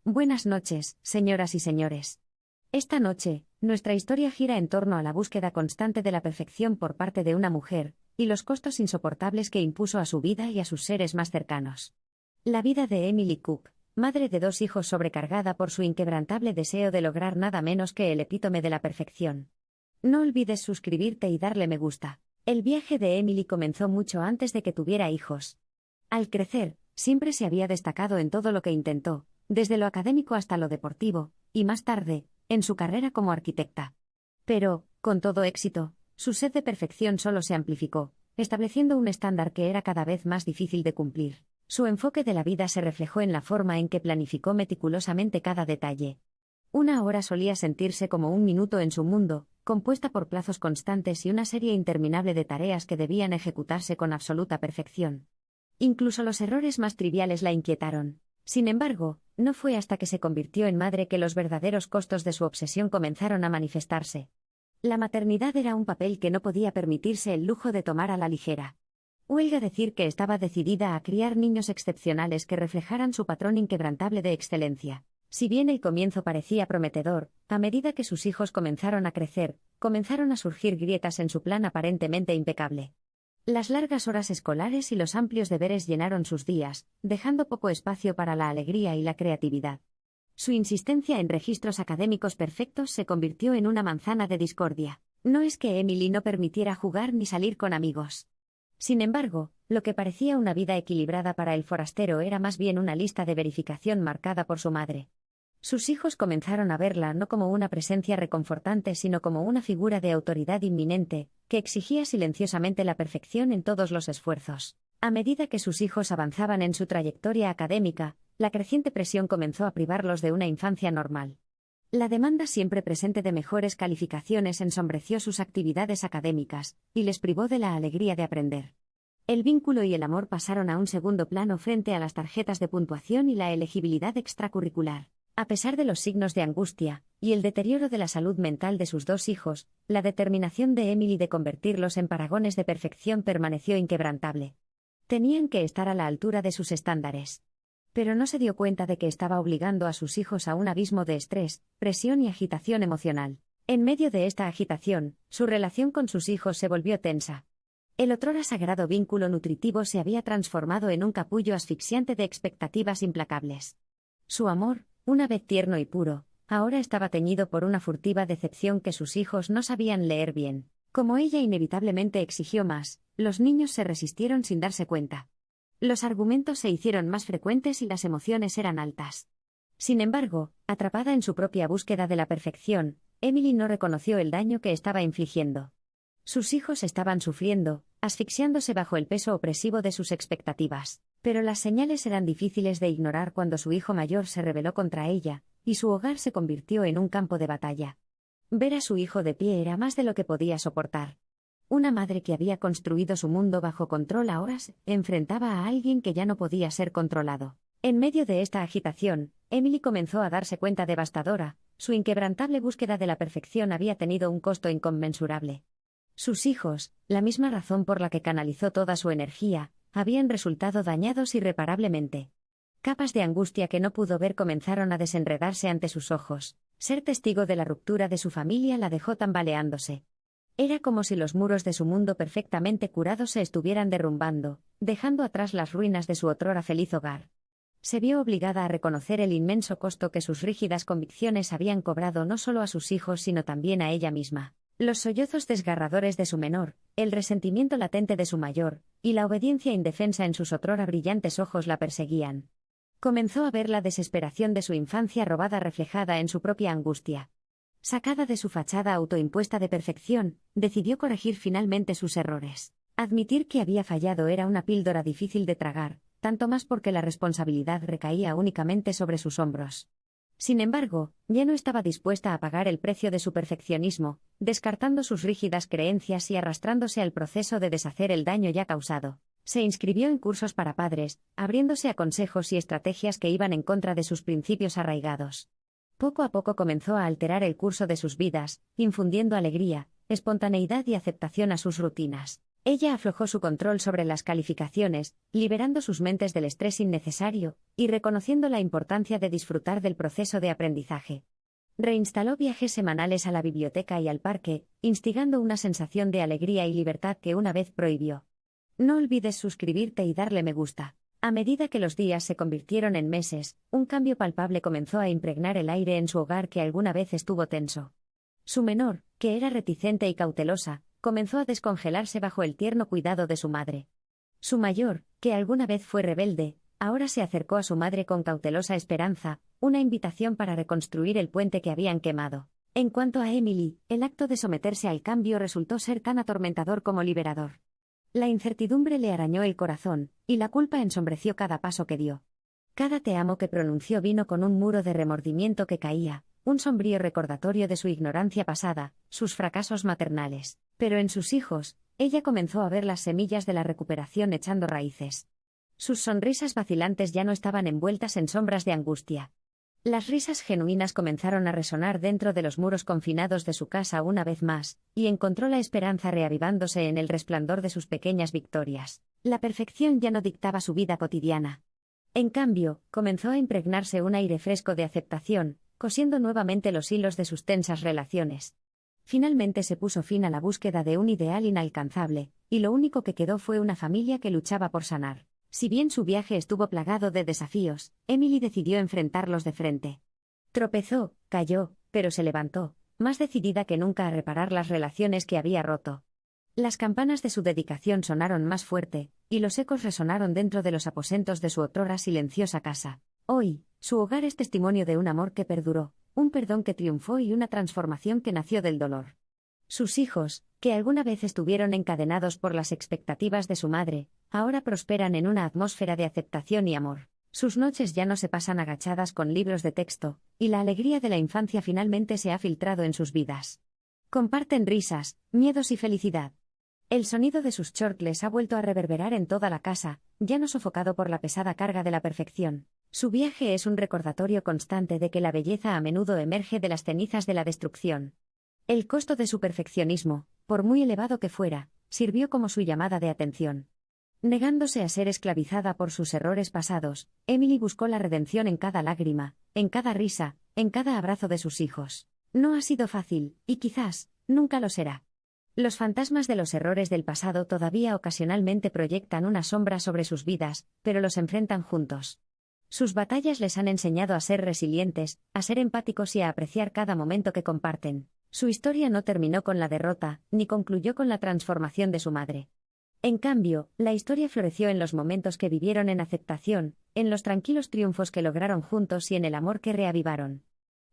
Buenas noches, señoras y señores. Esta noche, nuestra historia gira en torno a la búsqueda constante de la perfección por parte de una mujer, y los costos insoportables que impuso a su vida y a sus seres más cercanos. La vida de Emily Cook, madre de 2 hijos sobrecargada por su inquebrantable deseo de lograr nada menos que el epítome de la perfección. No olvides suscribirte y darle me gusta. El viaje de Emily comenzó mucho antes de que tuviera hijos. Al crecer, siempre se había destacado en todo lo que intentó, desde lo académico hasta lo deportivo, y más tarde, en su carrera como arquitecta. Pero, con todo éxito, su sed de perfección solo se amplificó, estableciendo un estándar que era cada vez más difícil de cumplir. Su enfoque de la vida se reflejó en la forma en que planificó meticulosamente cada detalle. Una hora solía sentirse como un minuto en su mundo, compuesta por plazos constantes y una serie interminable de tareas que debían ejecutarse con absoluta perfección. Incluso los errores más triviales la inquietaron. Sin embargo, no fue hasta que se convirtió en madre que los verdaderos costos de su obsesión comenzaron a manifestarse. La maternidad era un papel que no podía permitirse el lujo de tomar a la ligera. Huelga decir que estaba decidida a criar niños excepcionales que reflejaran su patrón inquebrantable de excelencia. Si bien el comienzo parecía prometedor, a medida que sus hijos comenzaron a crecer, comenzaron a surgir grietas en su plan aparentemente impecable. Las largas horas escolares y los amplios deberes llenaron sus días, dejando poco espacio para la alegría y la creatividad. Su insistencia en registros académicos perfectos se convirtió en una manzana de discordia. No es que Emily no permitiera jugar ni salir con amigos. Sin embargo, lo que parecía una vida equilibrada para el forastero era más bien una lista de verificación marcada por su madre. Sus hijos comenzaron a verla no como una presencia reconfortante sino como una figura de autoridad inminente, que exigía silenciosamente la perfección en todos los esfuerzos. A medida que sus hijos avanzaban en su trayectoria académica, la creciente presión comenzó a privarlos de una infancia normal. La demanda siempre presente de mejores calificaciones ensombreció sus actividades académicas, y les privó de la alegría de aprender. El vínculo y el amor pasaron a un segundo plano frente a las tarjetas de puntuación y la elegibilidad extracurricular. A pesar de los signos de angustia, y el deterioro de la salud mental de sus 2 hijos, la determinación de Emily de convertirlos en paragones de perfección permaneció inquebrantable. Tenían que estar a la altura de sus estándares. Pero no se dio cuenta de que estaba obligando a sus hijos a un abismo de estrés, presión y agitación emocional. En medio de esta agitación, su relación con sus hijos se volvió tensa. El otrora sagrado vínculo nutritivo se había transformado en un capullo asfixiante de expectativas implacables. Su amor, una vez tierno y puro, ahora estaba teñido por una furtiva decepción que sus hijos no sabían leer bien. Como ella inevitablemente exigió más, los niños se resistieron sin darse cuenta. Los argumentos se hicieron más frecuentes y las emociones eran altas. Sin embargo, atrapada en su propia búsqueda de la perfección, Emily no reconoció el daño que estaba infligiendo. Sus hijos estaban sufriendo, asfixiándose bajo el peso opresivo de sus expectativas. Pero las señales eran difíciles de ignorar cuando su hijo mayor se rebeló contra ella, y su hogar se convirtió en un campo de batalla. Ver a su hijo de pie era más de lo que podía soportar. Una madre que había construido su mundo bajo control ahora se enfrentaba a alguien que ya no podía ser controlado. En medio de esta agitación, Emily comenzó a darse cuenta devastadora, su inquebrantable búsqueda de la perfección había tenido un costo inconmensurable. Sus hijos, la misma razón por la que canalizó toda su energía, habían resultado dañados irreparablemente. Capas de angustia que no pudo ver comenzaron a desenredarse ante sus ojos. Ser testigo de la ruptura de su familia la dejó tambaleándose. Era como si los muros de su mundo perfectamente curado se estuvieran derrumbando, dejando atrás las ruinas de su otrora feliz hogar. Se vio obligada a reconocer el inmenso costo que sus rígidas convicciones habían cobrado no solo a sus hijos sino también a ella misma. Los sollozos desgarradores de su menor, el resentimiento latente de su mayor, y la obediencia indefensa en sus otrora brillantes ojos la perseguían. Comenzó a ver la desesperación de su infancia robada reflejada en su propia angustia. Sacada de su fachada autoimpuesta de perfección, decidió corregir finalmente sus errores. Admitir que había fallado era una píldora difícil de tragar, tanto más porque la responsabilidad recaía únicamente sobre sus hombros. Sin embargo, ya no estaba dispuesta a pagar el precio de su perfeccionismo, descartando sus rígidas creencias y arrastrándose al proceso de deshacer el daño ya causado. Se inscribió en cursos para padres, abriéndose a consejos y estrategias que iban en contra de sus principios arraigados. Poco a poco comenzó a alterar el curso de sus vidas, infundiendo alegría, espontaneidad y aceptación a sus rutinas. Ella aflojó su control sobre las calificaciones, liberando sus mentes del estrés innecesario y reconociendo la importancia de disfrutar del proceso de aprendizaje. Reinstaló viajes semanales a la biblioteca y al parque, instigando una sensación de alegría y libertad que una vez prohibió. No olvides suscribirte y darle me gusta. A medida que los días se convirtieron en meses, un cambio palpable comenzó a impregnar el aire en su hogar que alguna vez estuvo tenso. Su menor, que era reticente y cautelosa, comenzó a descongelarse bajo el tierno cuidado de su madre. Su mayor, que alguna vez fue rebelde, ahora se acercó a su madre con cautelosa esperanza, una invitación para reconstruir el puente que habían quemado. En cuanto a Emily, el acto de someterse al cambio resultó ser tan atormentador como liberador. La incertidumbre le arañó el corazón, y la culpa ensombreció cada paso que dio. Cada te amo que pronunció vino con un muro de remordimiento que caía, un sombrío recordatorio de su ignorancia pasada, sus fracasos maternales. Pero en sus hijos, ella comenzó a ver las semillas de la recuperación echando raíces. Sus sonrisas vacilantes ya no estaban envueltas en sombras de angustia. Las risas genuinas comenzaron a resonar dentro de los muros confinados de su casa una vez más, y encontró la esperanza reavivándose en el resplandor de sus pequeñas victorias. La perfección ya no dictaba su vida cotidiana. En cambio, comenzó a impregnarse un aire fresco de aceptación, cosiendo nuevamente los hilos de sus tensas relaciones. Finalmente se puso fin a la búsqueda de un ideal inalcanzable, y lo único que quedó fue una familia que luchaba por sanar. Si bien su viaje estuvo plagado de desafíos, Emily decidió enfrentarlos de frente. Tropezó, cayó, pero se levantó, más decidida que nunca a reparar las relaciones que había roto. Las campanas de su dedicación sonaron más fuerte, y los ecos resonaron dentro de los aposentos de su otrora silenciosa casa. Hoy, su hogar es testimonio de un amor que perduró, un perdón que triunfó y una transformación que nació del dolor. Sus hijos, que alguna vez estuvieron encadenados por las expectativas de su madre, ahora prosperan en una atmósfera de aceptación y amor. Sus noches ya no se pasan agachadas con libros de texto, y la alegría de la infancia finalmente se ha filtrado en sus vidas. Comparten risas, miedos y felicidad. El sonido de sus chortles ha vuelto a reverberar en toda la casa, ya no sofocado por la pesada carga de la perfección. Su viaje es un recordatorio constante de que la belleza a menudo emerge de las cenizas de la destrucción. El costo de su perfeccionismo, por muy elevado que fuera, sirvió como su llamada de atención. Negándose a ser esclavizada por sus errores pasados, Emily buscó la redención en cada lágrima, en cada risa, en cada abrazo de sus hijos. No ha sido fácil, y quizás, nunca lo será. Los fantasmas de los errores del pasado todavía ocasionalmente proyectan una sombra sobre sus vidas, pero los enfrentan juntos. Sus batallas les han enseñado a ser resilientes, a ser empáticos y a apreciar cada momento que comparten. Su historia no terminó con la derrota, ni concluyó con la transformación de su madre. En cambio, la historia floreció en los momentos que vivieron en aceptación, en los tranquilos triunfos que lograron juntos y en el amor que reavivaron.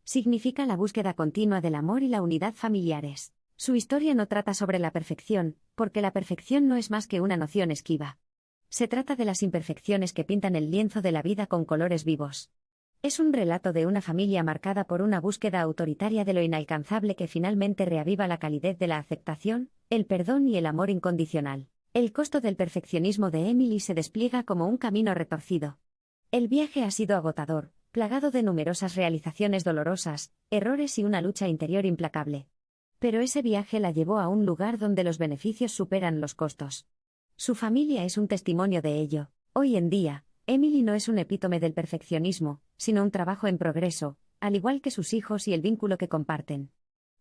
Significa la búsqueda continua del amor y la unidad familiares. Su historia no trata sobre la perfección, porque la perfección no es más que una noción esquiva. Se trata de las imperfecciones que pintan el lienzo de la vida con colores vivos. Es un relato de una familia marcada por una búsqueda autoritaria de lo inalcanzable que finalmente reaviva la calidez de la aceptación, el perdón y el amor incondicional. El costo del perfeccionismo de Emily se despliega como un camino retorcido. El viaje ha sido agotador, plagado de numerosas realizaciones dolorosas, errores y una lucha interior implacable. Pero ese viaje la llevó a un lugar donde los beneficios superan los costos. Su familia es un testimonio de ello. Hoy en día, Emily no es un epítome del perfeccionismo, sino un trabajo en progreso, al igual que sus hijos y el vínculo que comparten.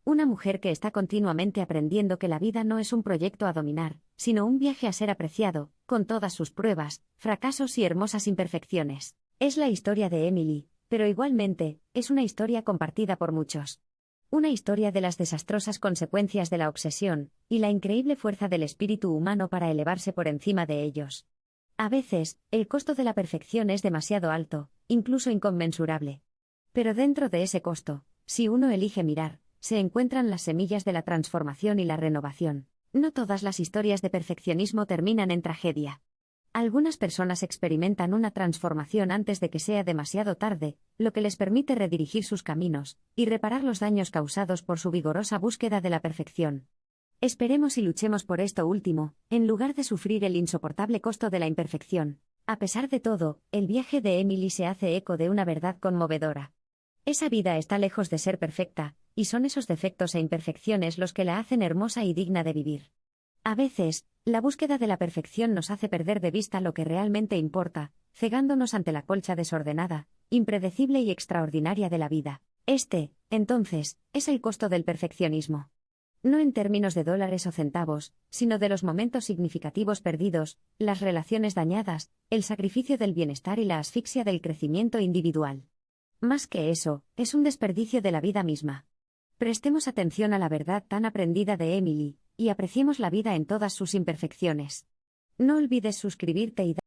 Una mujer que está continuamente aprendiendo que la vida no es un proyecto a dominar, sino un viaje a ser apreciado, con todas sus pruebas, fracasos y hermosas imperfecciones. Es la historia de Emily, pero igualmente, es una historia compartida por muchos. Una historia de las desastrosas consecuencias de la obsesión, y la increíble fuerza del espíritu humano para elevarse por encima de ellos. A veces, el costo de la perfección es demasiado alto, incluso inconmensurable. Pero dentro de ese costo, si uno elige mirar, se encuentran las semillas de la transformación y la renovación. No todas las historias de perfeccionismo terminan en tragedia. Algunas personas experimentan una transformación antes de que sea demasiado tarde, lo que les permite redirigir sus caminos y reparar los daños causados por su vigorosa búsqueda de la perfección. Esperemos y luchemos por esto último, en lugar de sufrir el insoportable costo de la imperfección. A pesar de todo, el viaje de Emily se hace eco de una verdad conmovedora. Esa vida está lejos de ser perfecta, y son esos defectos e imperfecciones los que la hacen hermosa y digna de vivir. A veces, La búsqueda de la perfección nos hace perder de vista lo que realmente importa, cegándonos ante la colcha desordenada, impredecible y extraordinaria de la vida. Entonces, es el costo del perfeccionismo. No en términos de dólares o centavos, sino de los momentos significativos perdidos, las relaciones dañadas, el sacrificio del bienestar y la asfixia del crecimiento individual. Más que eso, es un desperdicio de la vida misma. Prestemos atención a la verdad tan aprendida de Emily, y apreciemos la vida en todas sus imperfecciones. No olvides suscribirte y